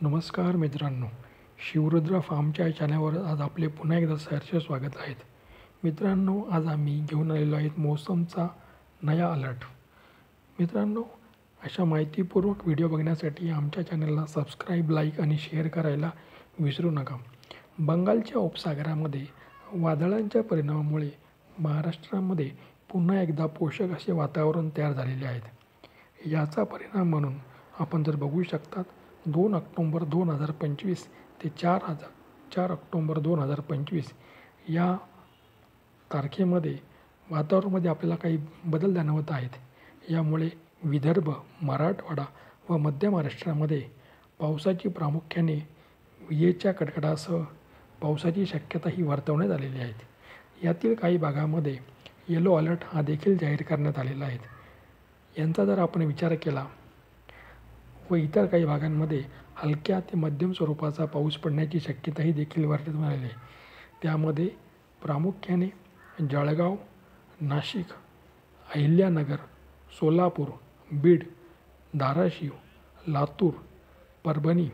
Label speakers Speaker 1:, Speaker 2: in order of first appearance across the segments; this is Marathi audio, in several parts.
Speaker 1: नमस्कार मित्रांनो, शिवरुद्र फार्मच्या चॅनलवर आज आपले पुन्हा एकदा सहर्ष स्वागत आहेत. मित्रांनो, आज आम्ही घेऊन आलेलो आहेत मौसमचा नया अलर्ट. मित्रांनो, अशा माहितीपूर्वक व्हिडिओ बघण्यासाठी आमच्या चॅनलला सबस्क्राईब, लाईक आणि शेअर करायला विसरू नका. बंगालच्या उपसागरामध्ये वादळांच्या परिणामामुळे महाराष्ट्रामध्ये पुन्हा एकदा पोषक असे वातावरण तयार झालेले आहेत. याचा परिणाम म्हणून आपण जर बघू शकतात 2 ऑक्टोंबर 2025 ते 4 ऑक्टोंबर 2025 या तारखेमध्ये वातावरणामध्ये आपल्याला काही बदल जाणवत आहेत. यामुळे विदर्भ, मराठवाडा व मध्य महाराष्ट्रामध्ये पावसाची प्रामुख्याने विजेच्या कडकडाटासह पावसाची शक्यता ही वर्तवण्यात आलेली आहे. यातील काही भागामध्ये येलो अलर्ट हा देखील जाहीर करण्यात आलेला आहे. यांचा जर आपण विचार केला व इतर काही भागांमध्ये हलक्या ते मध्यम स्वरूपाचा पाऊस पडण्याची शक्यताही देखील वर्तवण्यात आली आहे. त्यामध्ये प्रामुख्याने जळगाव, नाशिक, अहिल्यानगर, सोलापूर, बीड, धाराशिव, लातूर, परभणी,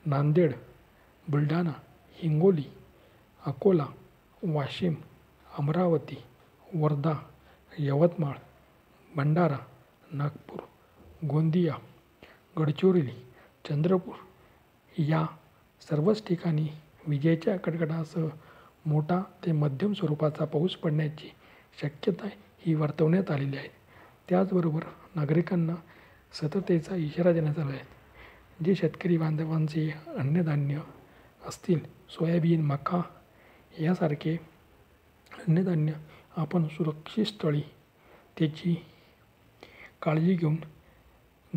Speaker 1: नांदेड, बुलढाणा, हिंगोली, अकोला, वाशिम, अमरावती, वर्धा, यवतमाळ, भंडारा, नागपूर, गोंदिया, गडचिरोली, चंद्रपूर या सर्वच ठिकाणी विजेच्या कडकडाटासह मोठा ते मध्यम स्वरूपाचा पाऊस पडण्याची शक्यता ही वर्तवण्यात आलेली आहे. त्याचबरोबर नागरिकांना सतर्कतेचा इशारा देण्यात आला आहे. जे शेतकरी बांधवांचे अन्नधान्य असतील, सोयाबीन, मका यासारखे अन्नधान्य आपण सुरक्षित स्थळी त्याची काळजी घेऊन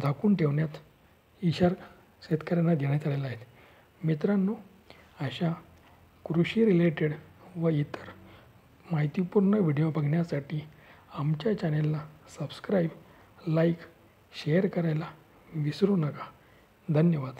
Speaker 1: झाकून ठेवण्यात इशारा शेतकऱ्यांना देण्यात आलेला आहे. मित्रांनो, अशा कृषी रिलेटेड व इतर माहितीपूर्ण व्हिडिओ बघण्यासाठी आमच्या चॅनेलला सबस्क्राईब, लाईक, शेअर करायला विसरू नका. धन्यवाद.